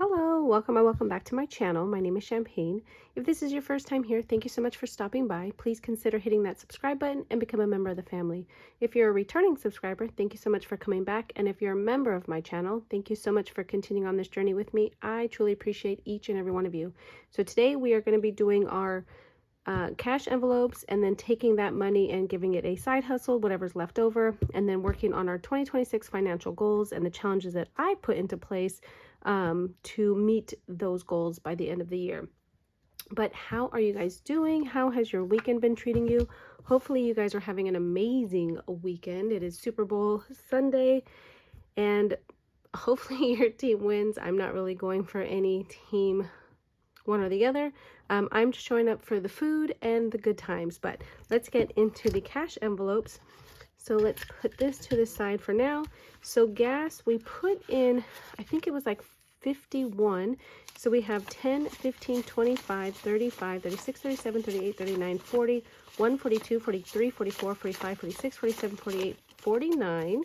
Hello, welcome and welcome back to my channel. My name is Champagne. If this is your first time here, thank you so much for stopping by. Please consider hitting that subscribe button and become a member of the family. If you're a returning subscriber, thank you so much for coming back. And if you're a member of my channel, thank you so much for continuing on this journey with me. I truly appreciate each and every one of you. So today we are going to be doing our cash envelopes and then taking that money and giving it a side hustle, whatever's left over, and then working on our 2026 financial goals and the challenges that I put into place to meet those goals by the end of the year. But how are you guys doing? How has your weekend been treating you? Hopefully you guys are having an amazing weekend. It is Super Bowl Sunday and hopefully your team wins. I'm not really going for any team one or the other. I'm just showing up for the food and the good times, but let's get into the cash envelopes. So let's put this to the side for now. So gas, we put in, I think it was like 51. So we have 10, 15, 25, 35, 36, 37, 38, 39, 40, 1, 42, 43, 44, 45, 46, 47, 48, 49.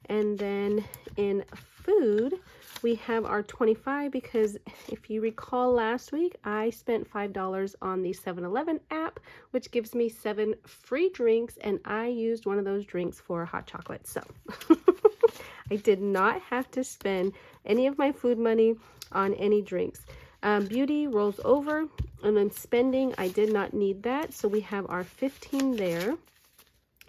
And then in food, we have our 25 because if you recall last week, I spent $5 on the 7-Eleven app, which gives me 7 free drinks, and I used one of those drinks for hot chocolate. So I did not have to spend any of my food money on any drinks. Beauty rolls over, and then spending, I did not need that. So we have our 15 there.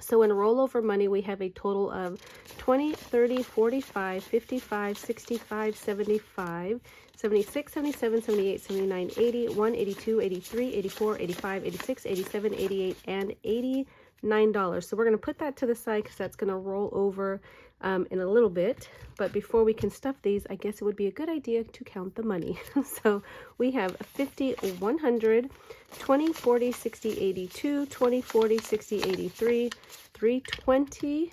So in rollover money, we have a total of 20, 30, 45, 55, 65, 75, 76, 77, 78, 79, 80, 1, 82, 83, 84, 85, 86, 87, 88, and $89. So we're going to put that to the side because that's going to roll over in a little bit. But before we can stuff these, I guess it would be a good idea to count the money. So we have 50, 100, 20, 40, 60, 82, 20, 40, 60, 83, 320,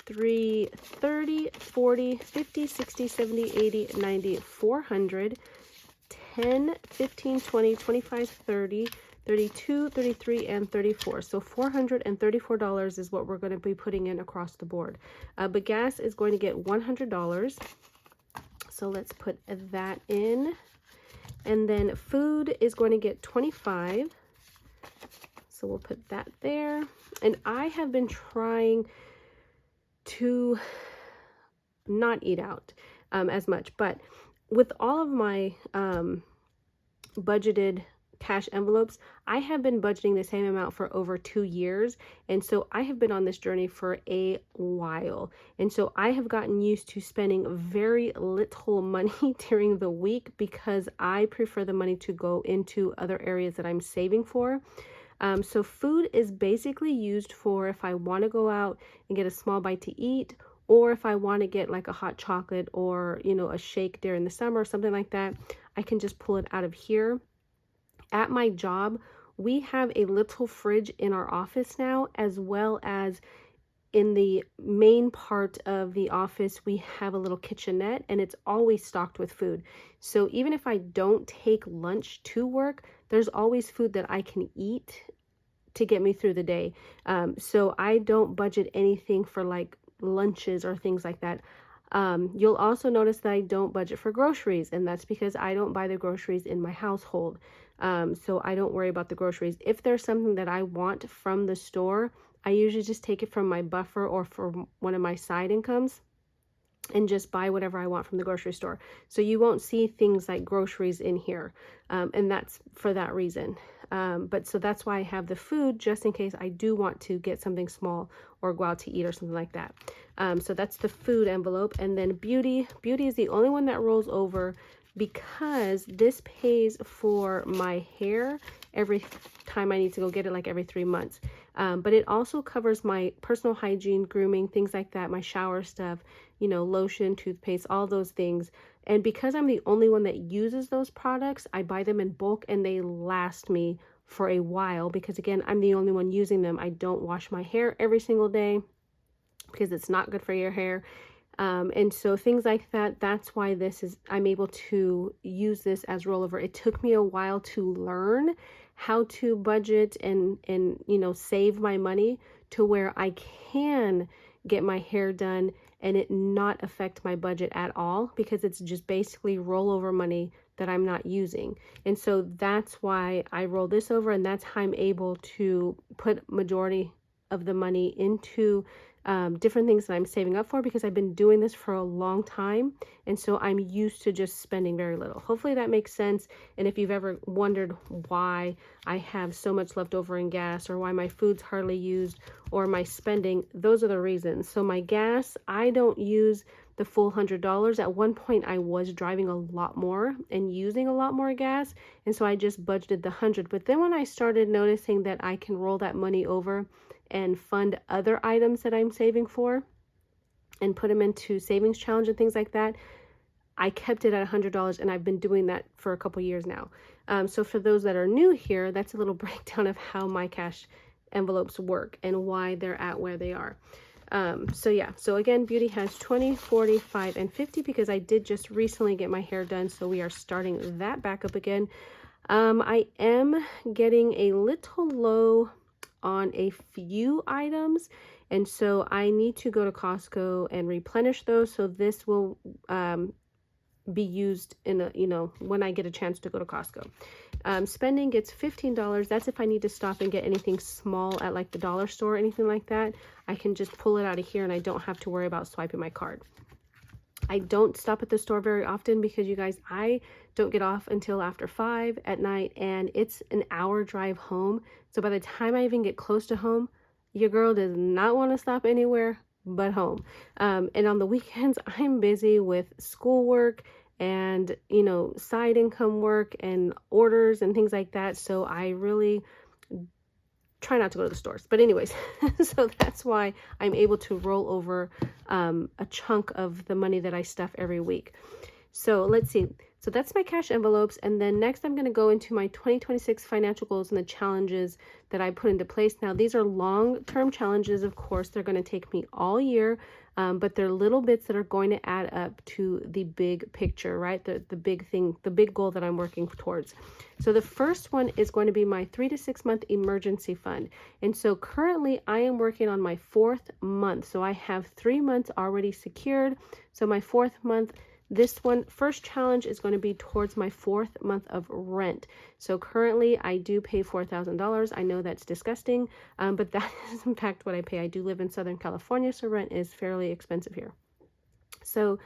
330, 40, 50, 60, 70, 80, 90, 400, 10, 15, 20, 25, 30, 32, 33, and 34. So $434 is what we're going to be putting in across the board. But gas is going to get $100. So let's put that in. And then food is going to get 25. So we'll put that there. And I have been trying to not eat out as much, but with all of my budgeted cash envelopes, I have been budgeting the same amount for over 2 years. And so I have been on this journey for a while. And so I have gotten used to spending very little money during the week because I prefer the money to go into other areas that I'm saving for. So food is basically used for if I want to go out and get a small bite to eat, or if I want to get like a hot chocolate or, you know, a shake during the summer or something like that, I can just pull it out of here. At my job, we have a little fridge in our office now, as well as in the main part of the office, we have a little kitchenette and it's always stocked with food. So even if I don't take lunch to work, there's always food that I can eat to get me through the day. So I don't budget anything for like lunches or things like that. You'll also notice that I don't budget for groceries, and that's because I don't buy the groceries in my household. So I don't worry about the groceries. If there's something that I want from the store, I usually just take it from my buffer or from one of my side incomes and just buy whatever I want from the grocery store. So you won't see things like groceries in here. And that's for that reason. But so that's why I have the food, just in case I do want to get something small or go out to eat or something like that. So that's the food envelope. And then beauty is the only one that rolls over because this pays for my hair every time I need to go get it, like every 3 months. But it also covers my personal hygiene, grooming, things like that, my shower stuff, you know, lotion, toothpaste, all those things. And because I'm the only one that uses those products, I buy them in bulk and they last me for a while because, again, I'm the only one using them. I don't wash my hair every single day because it's not good for your hair. And so things like that, that's why I'm able to use this as rollover. It took me a while to learn how to budget and you know, save my money to where I can get my hair done and it not affect my budget at all, because it's just basically rollover money that I'm not using. And so that's why I roll this over, and that's how I'm able to put majority of the money into different things that I'm saving up for, because I've been doing this for a long time. And so I'm used to just spending very little. Hopefully that makes sense. And if you've ever wondered why I have so much left over in gas, or why my food's hardly used, or my spending, those are the reasons. So my gas, I don't use the full $100. At one point I was driving a lot more and using a lot more gas, and so I just budgeted the 100. But then when I started noticing that I can roll that money over and fund other items that I'm saving for and put them into savings challenge and things like that, I kept it at $100, and I've been doing that for a couple years now. So for those that are new here, that's a little breakdown of how my cash envelopes work and why they're at where they are. So yeah, so again, beauty has 20, 40, 5, and 50, because I did just recently get my hair done, so we are starting that back up again. I am getting a little low on a few items, and so I need to go to Costco and replenish those. So this will be used in a, when I get a chance to go to Costco. Spending gets $15. That's if I need to stop and get anything small at like the dollar store or anything like that. I can just pull it out of here and I don't have to worry about swiping my card. I don't stop at the store very often because, you guys, I don't get off until after 5 at night, and it's an hour drive home. So by the time I even get close to home, your girl does not want to stop anywhere but home. And on the weekends, I'm busy with schoolwork and, side income work and orders and things like that. So I really try not to go to the stores. But anyways, so that's why I'm able to roll over a chunk of the money that I stuff every week. So let's see. So that's my cash envelopes. And then next I'm going to go into my 2026 financial goals and the challenges that I put into place. Now, these are long-term challenges. Of course, they're going to take me all year, but they're little bits that are going to add up to the big picture, right? The big thing, the big goal that I'm working towards. So the first one is going to be my 3 to 6 month emergency fund. And so currently I am working on my 4th month. So I have 3 months already secured. So my 4th month, this one, first challenge is going to be towards my 4th month of rent. So currently I do pay $4,000. I know that's disgusting, but that is in fact what I pay. I do live in Southern California, so rent is fairly expensive here. So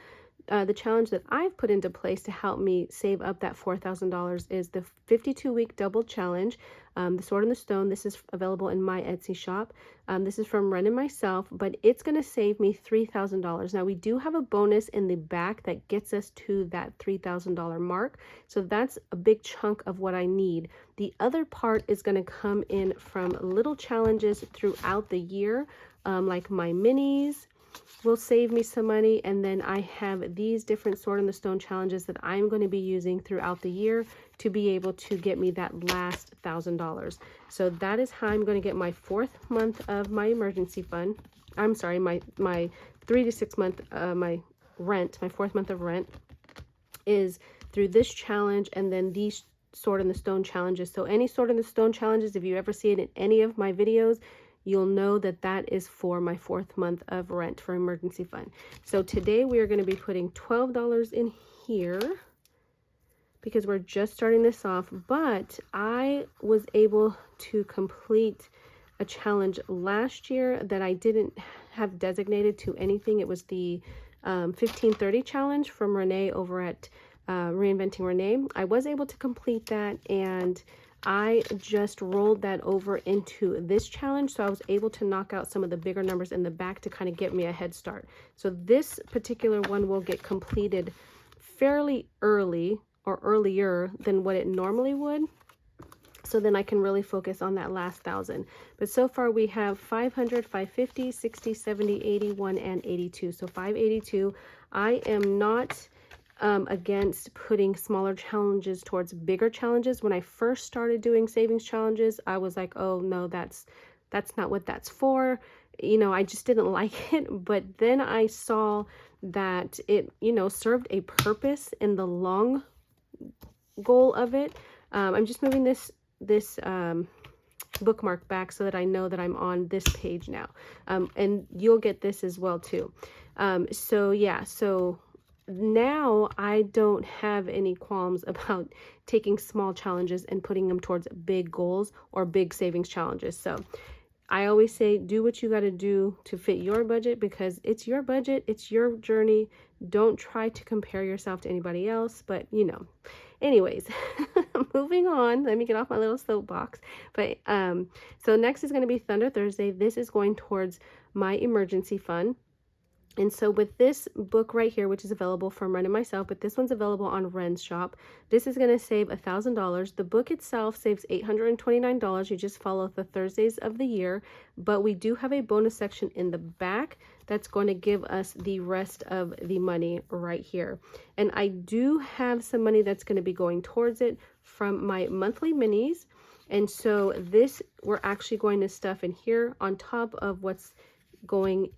the challenge that I've put into place to help me save up that $4,000 is the 52-week double challenge, the Sword and the Stone. This is available in my Etsy shop. This is from Wren and myself, but it's going to save me $3,000. Now, we do have a bonus in the back that gets us to that $3,000 mark. So that's a big chunk of what I need. The other part is going to come in from little challenges throughout the year, like my minis will save me some money, and then I have these different Sword in the Stone challenges that I'm going to be using throughout the year to be able to get me that last $1,000. So that is how I'm going to get my 4th month of my emergency fund. I'm sorry, my 3 to 6 month my rent, my 4th month of rent is through this challenge, and then these Sword in the Stone challenges. So any Sword in the Stone challenges, if you ever see it in any of my videos, you'll know that that is for my 4th month of rent for emergency fund. So today we are going to be putting $12 in here because we're just starting this off, but I was able to complete a challenge last year that I didn't have designated to anything. It was the 1530 challenge from Renee over at Reinventing Renee. I was able to complete that, and I just rolled that over into this challenge, so I was able to knock out some of the bigger numbers in the back to kind of get me a head start. So this particular one will get completed fairly early, or earlier than what it normally would, so then I can really focus on that last 1,000. But so far we have 500, 550, 60, 70, 81, and 82. So 582. I am not against putting smaller challenges towards bigger challenges. When I first started doing savings challenges, I was like, oh no, that's not what that's for. I just didn't like it. But then I saw that it, served a purpose in the long goal of it. I'm just moving this bookmark back so that I know that I'm on this page now. And you'll get this as well too. So yeah, so now I don't have any qualms about taking small challenges and putting them towards big goals or big savings challenges. So I always say, do what you got to do to fit your budget, because it's your budget, it's your journey. Don't try to compare yourself to anybody else, but you know. Anyways, moving on, let me get off my little soapbox. But so next is going to be Thunder Thursday. This is going towards my emergency fund. And so with this book right here, which is available from Wren and myself, but this one's available on Wren's shop, this is going to save $1,000. The book itself saves $829. You just follow the Thursdays of the year, but we do have a bonus section in the back that's going to give us the rest of the money right here. And I do have some money that's going to be going towards it from my monthly minis. And so this, we're actually going to stuff in here on top of what's going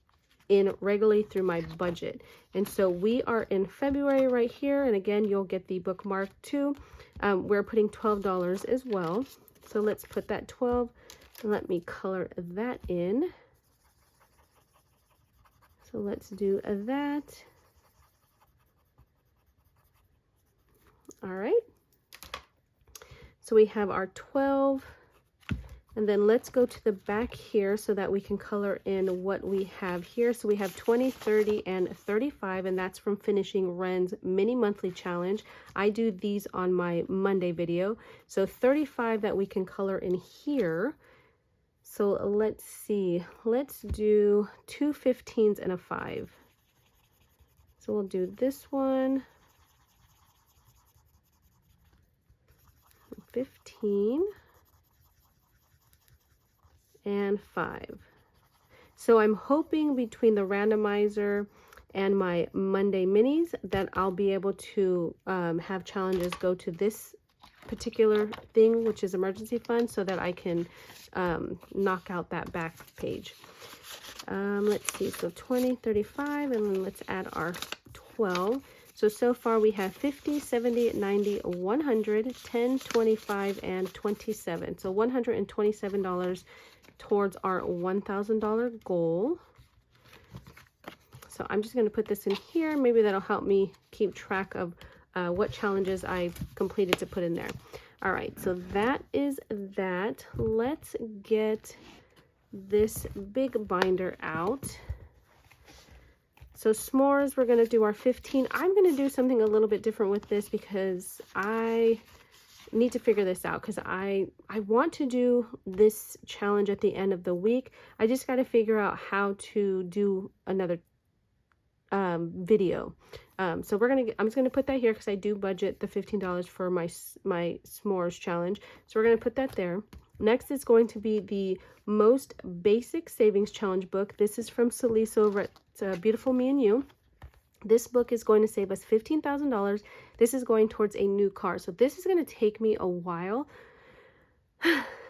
in regularly through my budget. And so we are in February right here, and again, you'll get the bookmark too. We're putting $12 as well, so let's put that 12 and let me color that in. So let's do that. All right, so we have our 12. And then let's go to the back here so that we can color in what we have here. So we have 20, 30, and 35, and that's from finishing Wren's mini monthly challenge. I do these on my Monday video. So 35 that we can color in here. So let's see, let's do 2 15s and a 5. So we'll do this one, 15. And 5. So I'm hoping between the randomizer and my Monday minis that I'll be able to have challenges go to this particular thing, which is emergency fund, so that I can knock out that back page. Let's see, so 20, 35, and then let's add our 12. So far we have 50, 70, 90, 100, 10, 25, and 27. So $127 towards our $1,000 goal. So I'm just going to put this in here. Maybe that'll help me keep track of what challenges I've completed to put in there. All right, so that is that. Let's get this big binder out. So s'mores, we're going to do our 15. I'm going to do something a little bit different with this because I need to figure this out, because I want to do this challenge at the end of the week. I just got to figure out how to do another video. So I'm just gonna put that here because I do budget the $15 for my s'mores challenge. So we're gonna put that there. Next is going to be the most basic savings challenge book. This is from Celise over at Beautiful Me and You. This book is going to save us $15,000. This is going towards a new car. So this is going to take me a while,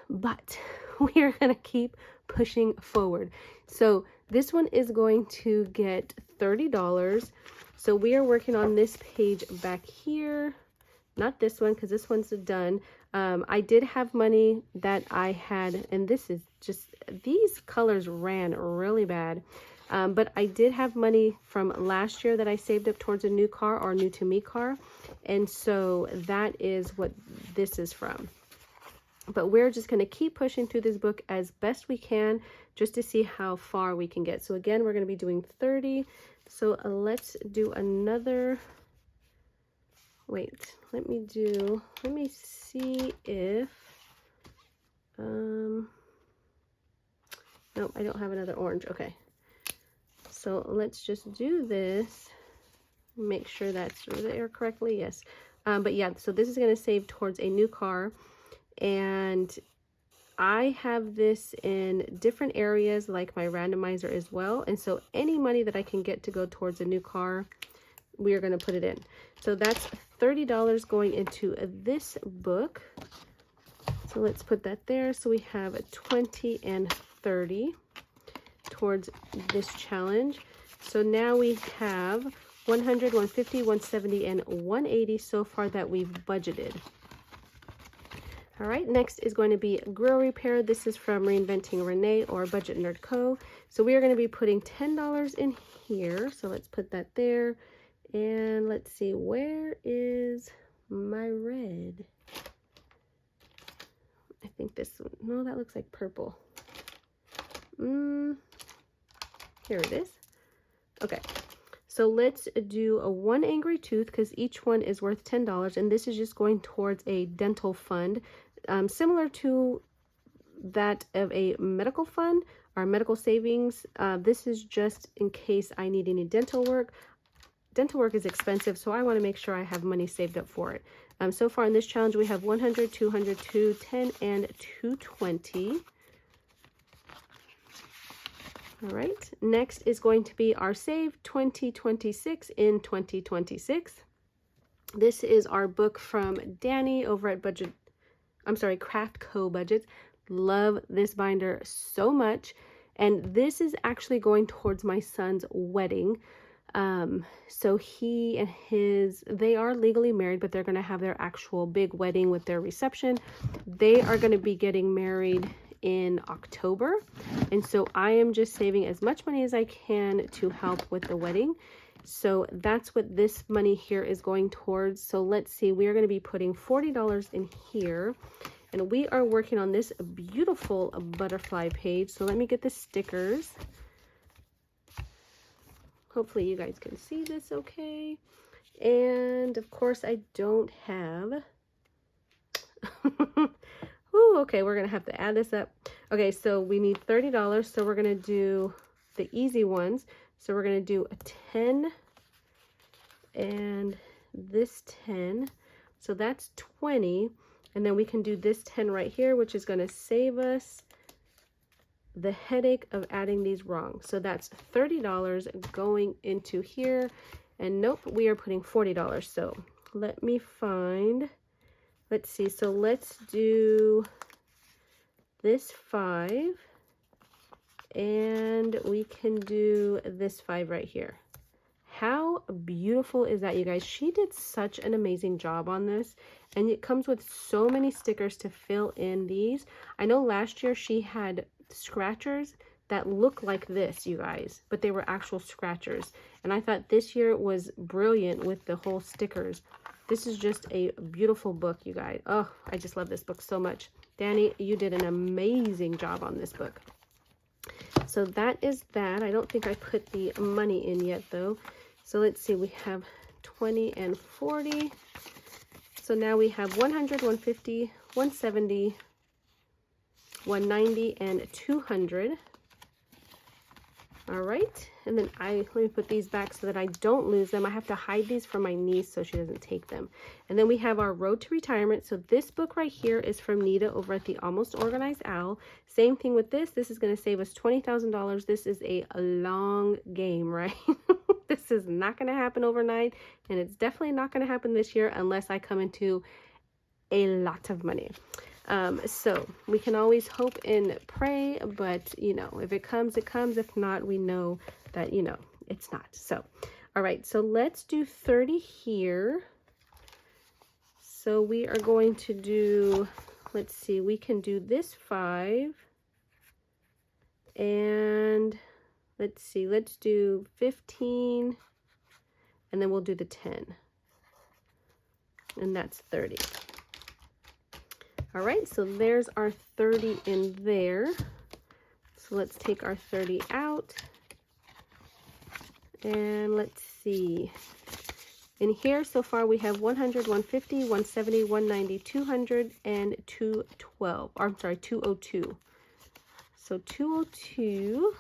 but we are going to keep pushing forward. So this one is going to get $30. So we are working on this page back here. Not this one, because this one's done. I did have money that I had, and this is just, these colors ran really bad. But I did have money from last year that I saved up towards a new car or new to me car. And so that is what this is from. But we're just going to keep pushing through this book as best we can just to see how far we can get. So again, we're going to be doing 30. So let's do another. Wait, let me see if, nope, I don't have another orange. Okay. So let's just do this, make sure that's there correctly. Yes. But yeah, so this is going to save towards a new car, and I have this in different areas like my randomizer as well. And so any money that I can get to go towards a new car, we are going to put it in. So that's $30 going into this book. So let's put that there. So we have a 20 and 30 towards this challenge. So now we have 100, 150, 170, and 180 so far that we've budgeted. All right, next is going to be grill repair. This is from Reinventing Renee or Budget Nerd Co. So we are going to be putting $10 in here. So let's put that there. And let's see, where is my red? I think this one, no, that looks like purple. Here it is. Okay, so let's do a one angry tooth because each one is worth $10, and this is just going towards a dental fund, similar to that of a medical fund or medical savings. This is just in case I need any dental work. Dental work is expensive, so I want to make sure I have money saved up for it. So far in this challenge, we have 100, 200, 210, and 220. All right, next is going to be our save 2026 in 2026. This is our book from Danny over at Craft Co Budgets. Love this binder so much. And this is actually going towards my son's wedding. So he and they are legally married, but they're going to have their actual big wedding with their reception. They are going to be getting married in October, and so I am just saving as much money as I can to help with the wedding. So that's what this money here is going towards. So let's see, we are going to be putting $40 in here, and we are working on this beautiful butterfly page. So let me get the stickers. Hopefully you guys can see this okay. And of course I don't have Ooh, okay, we're gonna have to add this up. Okay, so we need $30, so we're gonna do the easy ones. So we're gonna do a 10 and this 10. So that's 20. And then we can do this 10 right here, which is gonna save us the headache of adding these wrong. So that's $30 going into here. And nope, we are putting $40. So let me find, let's see. So let's do this 5, and we can do this 5 right here. How beautiful is that, you guys? She did such an amazing job on this, and it comes with so many stickers to fill in these. I know last year she had scratchers that look like this, you guys, but they were actual scratchers, and I thought this year was brilliant with the whole stickers. This is just a beautiful book, you guys. Oh, I just love this book so much. Danny, you did an amazing job on this book. So that is that. I don't think I put the money in yet though. So let's see, we have 20 and 40. So now we have 100, 150, 170, 190, and 200. All right, and then let me put these back so that I don't lose them. I have to hide these from my niece so she doesn't take them. And then we have our Road to Retirement. So this book right here is from Nita over at the Almost Organized Owl. Same thing with this. This is going to save us $20,000. This is a long game, right? This is not going to happen overnight, and it's definitely not going to happen this year unless I come into a lot of money. So we can always hope and pray, but you know, if it comes, it comes. If not, we know that, you know, it's not. So, all right, so let's do 30 here. So we are going to do, let's see, we can do this 5, and let's see, let's do 15, and then we'll do the 10, and that's 30. All right, so there's our 30 in there. So let's take our 30 out. And let's see. In here, so far, we have 100, 150, 170, 190, 200, and 212. Or, I'm sorry, 202. So 202.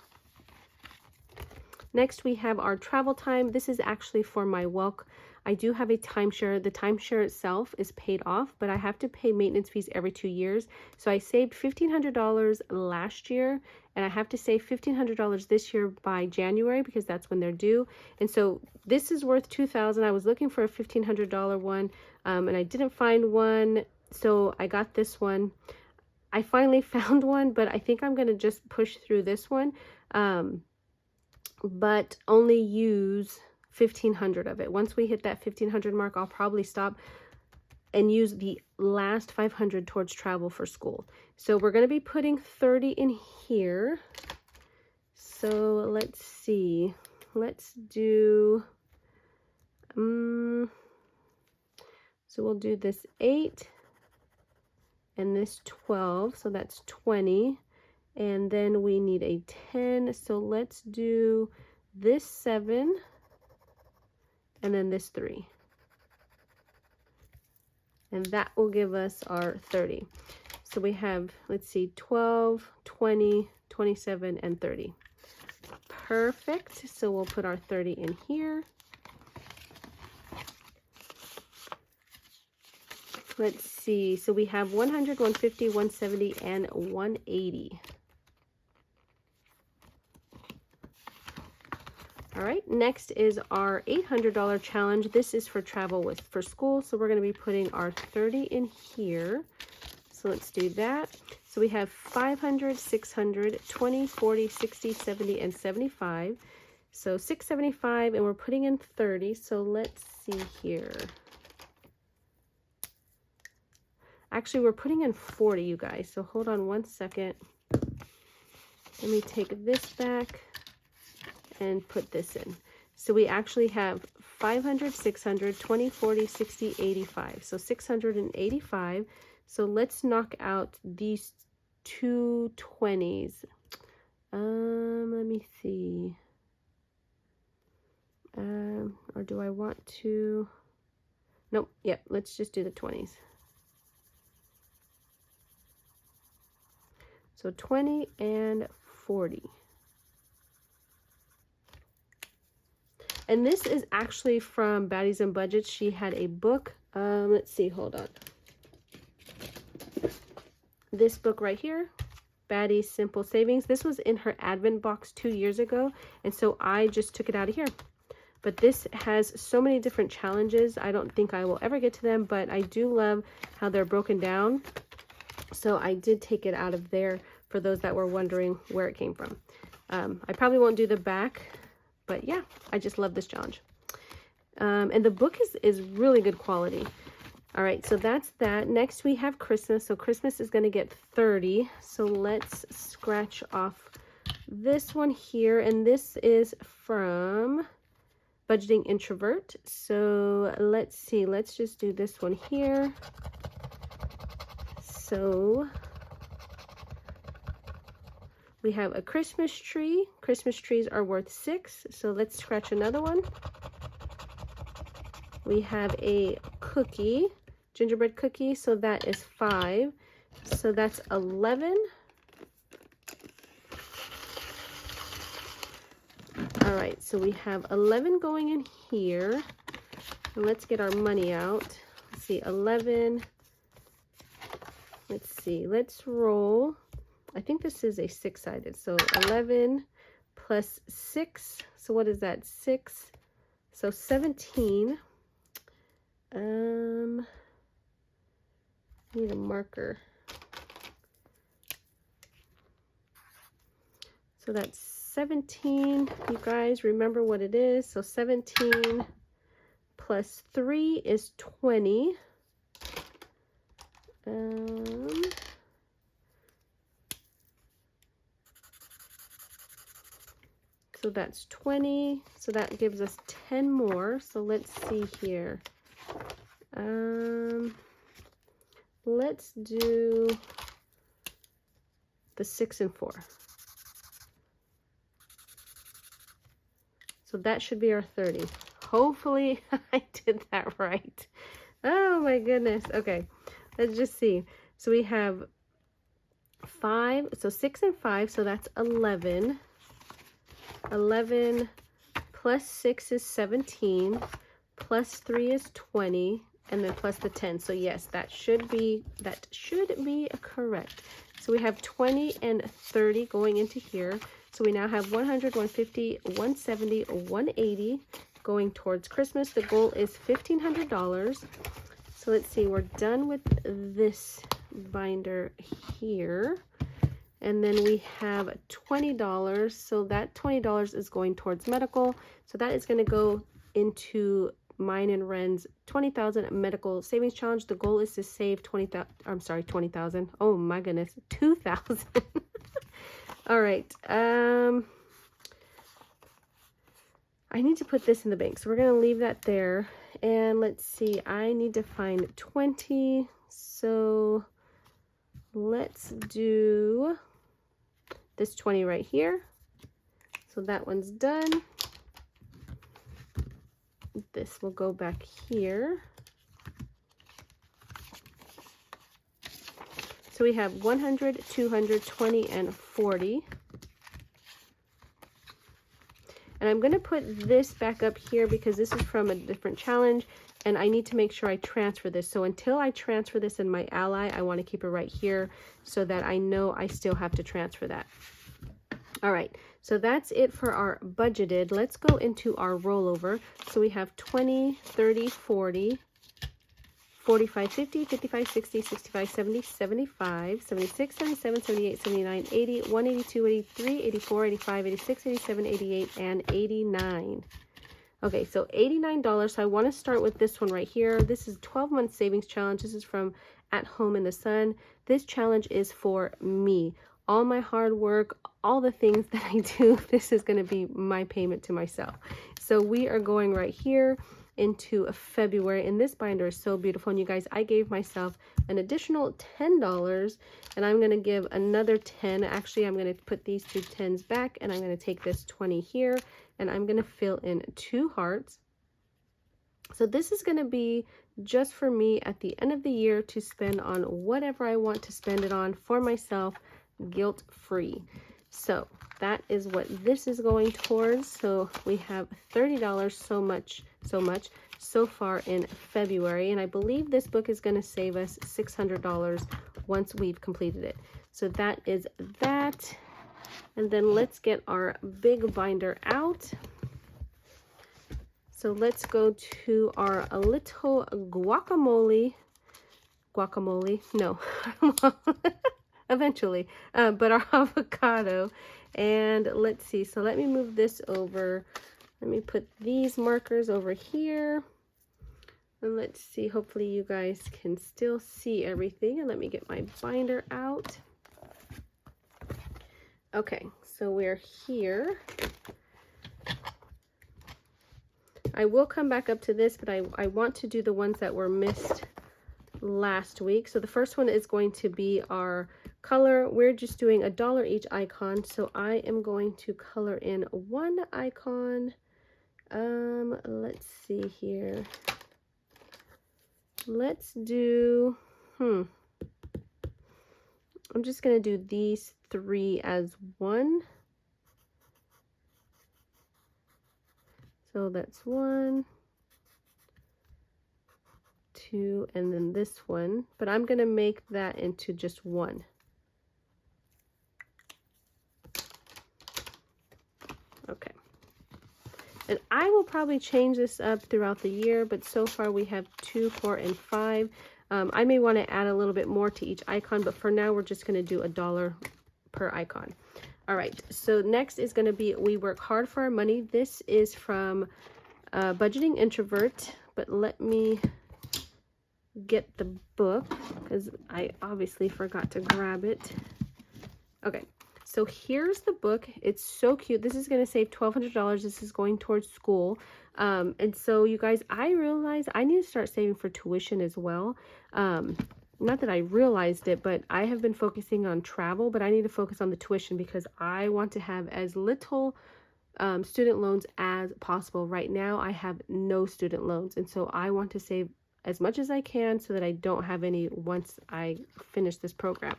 Next, we have our travel time. This is actually for my Welk. I do have a timeshare. The timeshare itself is paid off, but I have to pay maintenance fees every 2 years. So I saved $1,500 last year, and I have to save $1,500 this year by January because that's when they're due. And so this is worth $2,000. I was looking for a $1,500 one, and I didn't find one, so I got this one. I finally found one, but I think I'm going to just push through this one, but only use 1,500 of it. Once we hit that 1,500 mark, I'll probably stop. and use the last 500 towards travel for school. So we're going to be putting 30 in here. So let's see. Let's do, so we'll do this 8 and this 12. So that's 20. And then we need a 10. So let's do this 7 and then this 3. And that will give us our 30. So we have, let's see, 12, 20, 27, and 30. Perfect. So we'll put our 30 in here. Let's see. So we have 100, 150, 170, and 180. All right, next is our $800 challenge. This is for travel for school. So we're going to be putting our 30 in here. So let's do that. So we have 500, 600, 20, 40, 60, 70, and 75. So 675, and we're putting in 30. So let's see here. Actually, we're putting in 40, you guys. So hold on one second. Let me take this back and put this in. So we actually have 500, 600, 20, 40, 60, 85. So 685. So let's knock out these two 20s. Let me see. Or do I want to? Nope. Yep. Let's just do the 20s. So 20 and 40. And this is actually from Baddies and Budgets. She had a book. Let's see. Hold on. This book right here, Baddies Simple Savings. This was in her advent box 2 years ago. And so I just took it out of here. But this has so many different challenges. I don't think I will ever get to them, but I do love how they're broken down. So I did take it out of there for those that were wondering where it came from. I probably won't do the back, but yeah, I just love this challenge. And the book is really good quality. All right, so that's that. Next we have Christmas. So Christmas is going to get 30. So let's scratch off this one here. And this is from Budgeting Introvert. So let's see. Let's just do this one here. So we have a Christmas tree. Christmas trees are worth 6. So let's scratch another one. We have a cookie, gingerbread cookie. So that is 5. So that's 11. All right. So we have 11 going in here. And let's get our money out. Let's see, 11. Let's see. Let's roll. I think this is a 6-sided. So 11 plus 6. So what is that? 6. So 17. Need a marker. So that's 17. You guys remember what it is. So 17 plus 3 is 20. So that's 20. So that gives us 10 more. So let's see here. Let's do the 6 and 4. So that should be our 30. Hopefully I did that right. Oh my goodness. Okay, let's just see. So we have 5. So 6 and 5. So that's 11. 11 plus 6 is 17. Plus 3 is 20. And then plus the 10. So yes, that should be correct. So we have 20 and 30 going into here. So we now have 100, 150, 170, 180 going towards Christmas. The goal is $1,500. So let's see, we're done with this binder here. And then we have $20. So that $20 is going towards medical. So that is going to go into mine and Wren's 20,000 medical savings challenge. The goal is to save 20,000. I'm sorry, 20,000. Oh my goodness, 2,000. All right. I need to put this in the bank, so we're going to leave that there. And let's see, I need to find 20. So let's do this 20 right here. So that one's done. This will go back here. So we have 100, 200, 20, and 40. And I'm going to put this back up here because this is from a different challenge, and I need to make sure I transfer this. So until I transfer this in my ally, I want to keep it right here so that I know I still have to transfer that. All right, so that's it for our budgeted. Let's go into our rollover. So we have 20, 30, 40, 45, 50, 55, 60, 65, 70, 75, 76, 77, 78, 79, 80, 182, 83, 84, 85, 86, 87, 88, and 89. Okay, so $89. So I want to start with this one right here. This is 12-month savings challenge. This is from At Home in the Sun. This challenge is for me. All my hard work, all the things that I do, this is going to be my payment to myself. So we are going right here into February, and this binder is so beautiful. And you guys, I gave myself an additional $10, and I'm going to give another 10. Actually, I'm going to put these two 10s back, and I'm going to take this 20 here, and I'm going to fill in 2 hearts. So this is going to be just for me at the end of the year to spend on whatever I want to spend it on for myself, guilt-free. So that is what this is going towards. So we have $30 so far in February, and I believe this book is going to save us $600 once we've completed it. So that is that. And then let's get our big binder out. So let's go to our little guacamole, no, eventually, but our avocado. And let's see, so let me move this over. Let me put these markers over here. And let's see, hopefully you guys can still see everything. And let me get my binder out. Okay, so we're here. I will come back up to this, but I want to do the ones that were missed last week. So the first one is going to be our color. We're just doing $1 each icon. So I am going to color in 1 icon. Let's see here. Let's do, I'm just going to do these 3 as 1. So that's 1, 2, and then this one. But I'm going to make that into just 1. Okay. And I will probably change this up throughout the year, but so far we have 2, 4, and 5. I may want to add a little bit more to each icon, but for now we're just going to do $1 per icon. All right, so next is going to be We Work Hard for Our Money. This is from Budgeting Introvert, but let me get the book because I obviously forgot to grab it. Okay, so here's the book. It's so cute. This is going to save $1,200. This is going towards school. And so you guys, I realized I need to start saving for tuition as well. Not that I realized it, but I have been focusing on travel, but I need to focus on the tuition because I want to have as little student loans as possible. Right now, I have no student loans, and so I want to save as much as I can so that I don't have any once I finish this program.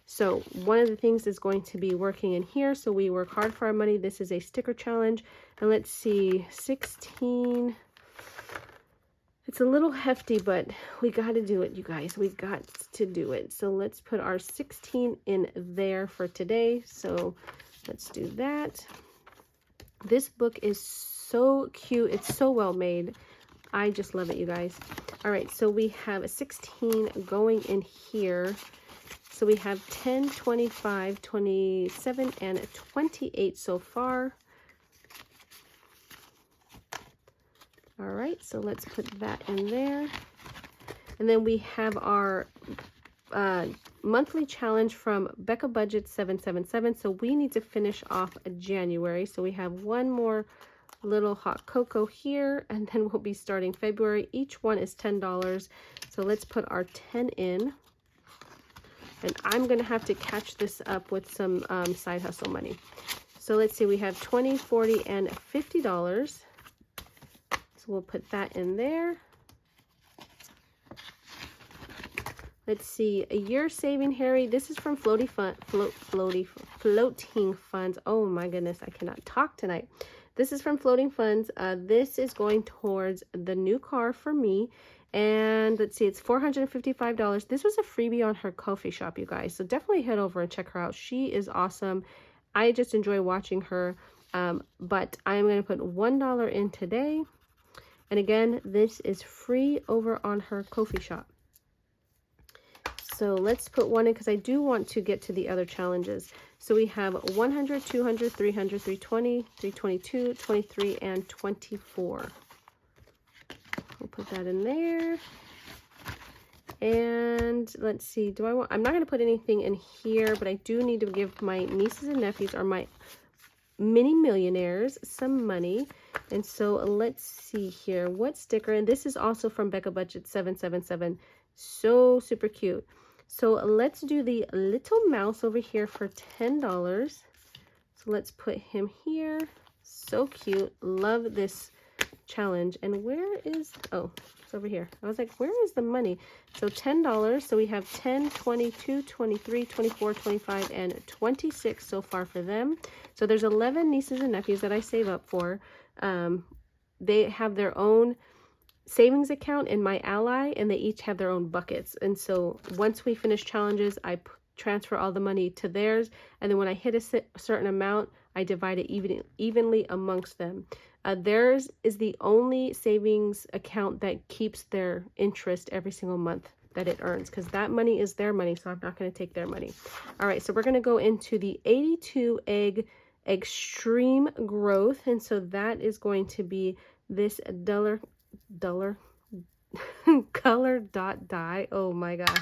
So one of the things is going to be working in here. So We Work Hard for Our Money. This is a sticker challenge, and let's see, 16. It's a little hefty, but we got to do it, you guys. We got to do it. So let's put our 16 in there for today. So let's do that. This book is so cute. It's so well made. I just love it, you guys. All right, so we have a 16 going in here. So we have 10, 25, 27, and 28 so far. All right, so let's put that in there. And then we have our monthly challenge from Becca Budget 777. So we need to finish off January. So we have one more little hot cocoa here, and then we'll be starting February. Each one is $10. So let's put our 10 in. And I'm going to have to catch this up with some side hustle money. So let's see, we have $20, $40, and $50. So we'll put that in there. Let's see, a year saving, Harry. This is from floating funds. Oh my goodness, I cannot talk tonight. This is from floating funds. This is going towards the new car for me. And let's see, it's $455. This was a freebie on her Ko-fi shop, you guys. So definitely head over and check her out. She is awesome. I just enjoy watching her. But I'm going to put $1 in today. And again, this is free over on her Ko-fi shop. So let's put one in because I do want to get to the other challenges. So we have 100, 200, 300, 320, 322, 23, and 24. We'll put that in there. And let's see, I'm not going to put anything in here, but I do need to give my nieces and nephews or my mini millionaires some money. And so let's see here, what sticker, and this is also from Becca Budget 777. So super cute. So let's do the little mouse over here for $10. So let's put him here. So cute. Love this challenge. And where is, oh, it's over here. I was like, where is the money? So $10. So we have 10, 22, 23, 24, 25, and 26 so far for them. So there's 11 nieces and nephews that I save up for. They have their own savings account in my ally, and they each have their own buckets. And so once we finish challenges, I transfer all the money to theirs, and then when I hit a certain amount, I divide it evenly amongst them. Theirs is the only savings account that keeps their interest every single month that it earns, because that money is their money, so I'm not going to take their money. All right, so we're going to go into the 82 egg extreme growth, and so that is going to be this color dot die. Oh my gosh.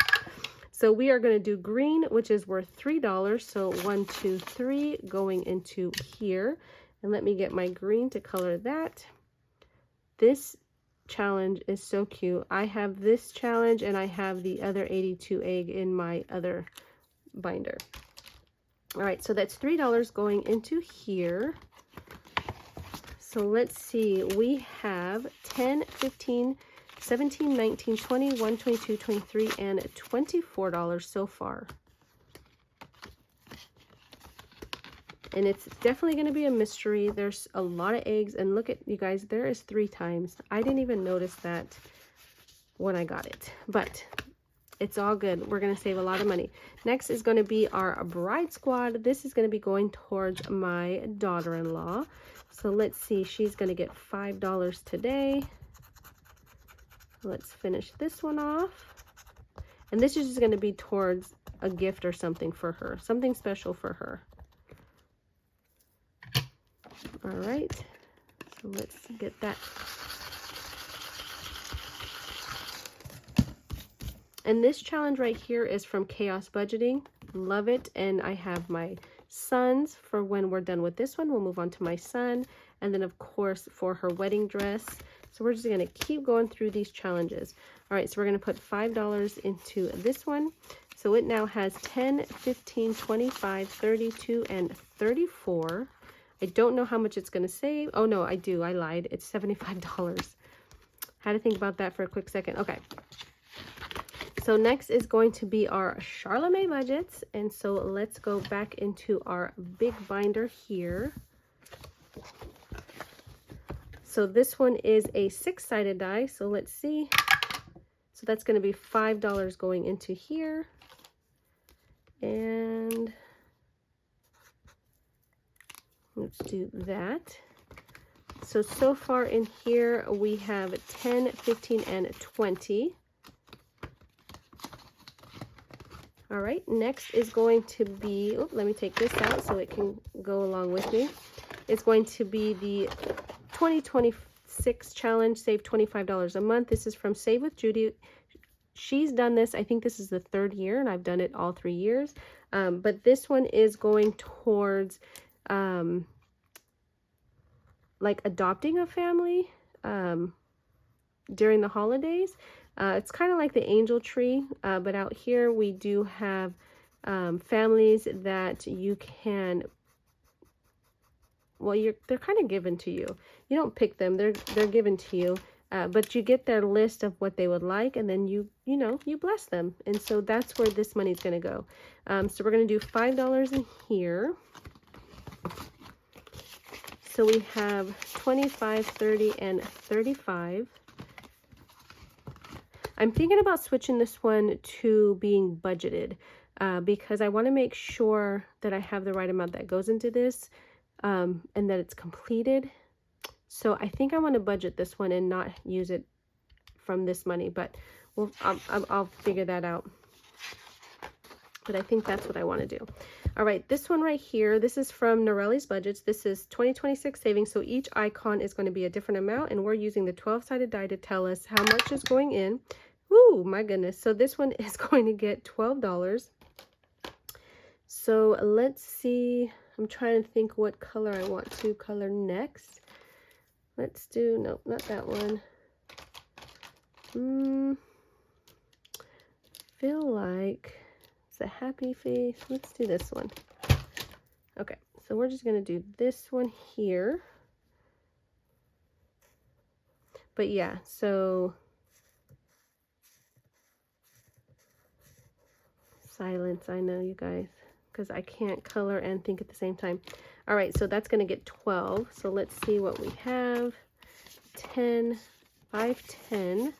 So we are going to do green, which is worth $3. So 1, 2, 3 going into here. And let me get my green to color that. This challenge is so cute. I have this challenge and I have the other 82 egg in my other binder. All right, so that's $3 going into here. So let's see, we have 10, 15, 17, 19, 20, 21, 22, 23, and $24 so far. And it's definitely going to be a mystery. There's a lot of eggs, and look at, you guys, there is 3 times. I didn't even notice that when I got it, but it's all good. We're going to save a lot of money. Next is going to be our bride squad. This is going to be going towards my daughter-in-law. So let's see, she's going to get $5 today. Let's finish this one off. And this is just going to be towards a gift or something for her, something special for her. All right, so let's get that. And this challenge right here is from Chaos Budgeting. Love it. And I have my sons for when we're done with this one. We'll move on to my son. And then, of course, for her wedding dress. So we're just going to keep going through these challenges. All right, so we're going to put $5 into this one. So it now has 10, 15, 25, 32, and 34. I don't know how much it's going to save. Oh, no, I do. I lied. It's $75. Had to think about that for a quick second. Okay. So next is going to be our Charlemagne budgets. And so let's go back into our big binder here. So this one is a 6-sided die. So let's see. So that's going to be $5 going into here. And let's do that. So far in here we have 10, 15, and 20. All right, next is going to be, oh, let me take this out so it can go along with me. It's going to be the 2026 6 challenge, save $25 a month. This is from Save with Judy. She's done this. I think this is the 3rd year, and I've done it all 3 years. But this one is going towards like adopting a family during the holidays. It's kind of like the angel tree, but out here we do have families that you can, well, they're kind of given to you. You don't pick them, they're given to you. But you get their list of what they would like, and then you bless them. And so that's where this money is going to go. So we're going to do $5 in here. So we have 25, 30, and 35. I'm thinking about switching this one to being budgeted because I want to make sure that I have the right amount that goes into this and that it's completed. So I think I want to budget this one and not use it from this money, but I'll figure that out. But I think that's what I want to do. All right, this one right here, this is from Norelli's Budgets. This is 2026 savings. So each icon is going to be a different amount, and we're using the 12-sided die to tell us how much is going in. Ooh, my goodness. So this one is going to get $12. So let's see. I'm trying to think what color I want to color next. Let's do, nope, not that one. Feel like it's a happy face. Let's do this one. Okay, so we're just going to do this one here. But yeah, so silence, I know, you guys, because I can't color and think at the same time. All right, so that's going to get 12. So let's see what we have. 10, 5, 10,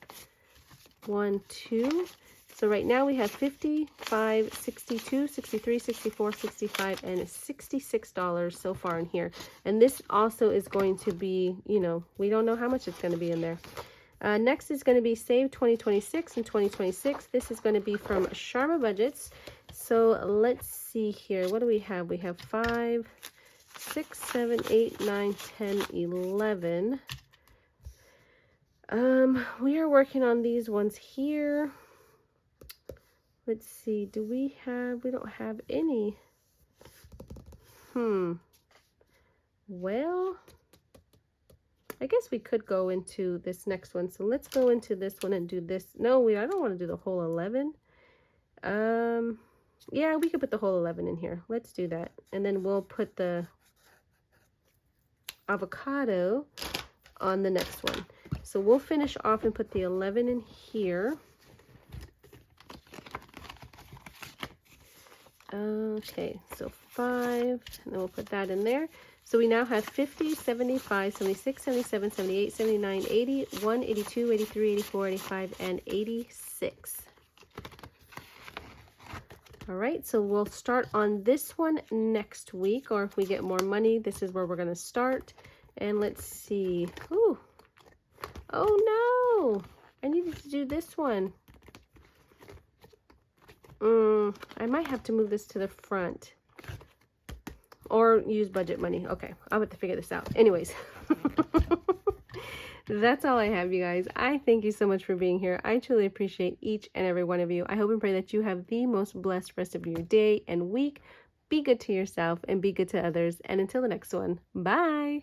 1, 2. So right now we have 55, 62, 63, 64, 65, and $66 so far in here. And this also is going to be, we don't know how much it's going to be in there. Next is going to be Save 2026 and 2026. This is going to be from Sharma Budgets. So let's see here. What do we have? We have 5, 6, 7, 8, 9, 10, 11. We are working on these ones here. Let's see, we don't have any. Well, I guess we could go into this next one. So let's go into this one and do this. No, I don't want to do the whole 11. Yeah, we could put the whole 11 in here. Let's do that. And then we'll put the avocado on the next one. So we'll finish off and put the 11 in here. Okay, so 5, and then we'll put that in there. So we now have 50, 75, 76, 77, 78, 79, 80, 1, 82, 83, 84, 85, and 86. All right, so we'll start on this one next week, or if we get more money, this is where we're going to start. And let's see. Ooh. Oh, no. I needed to do this one. I might have to move this to the front or use budget money. Okay, I'll have to figure this out. Anyways, that's all I have, you guys. I thank you so much for being here. I truly appreciate each and every one of you. I hope and pray that you have the most blessed rest of your day and week. Be good to yourself and be good to others. And until the next one, bye.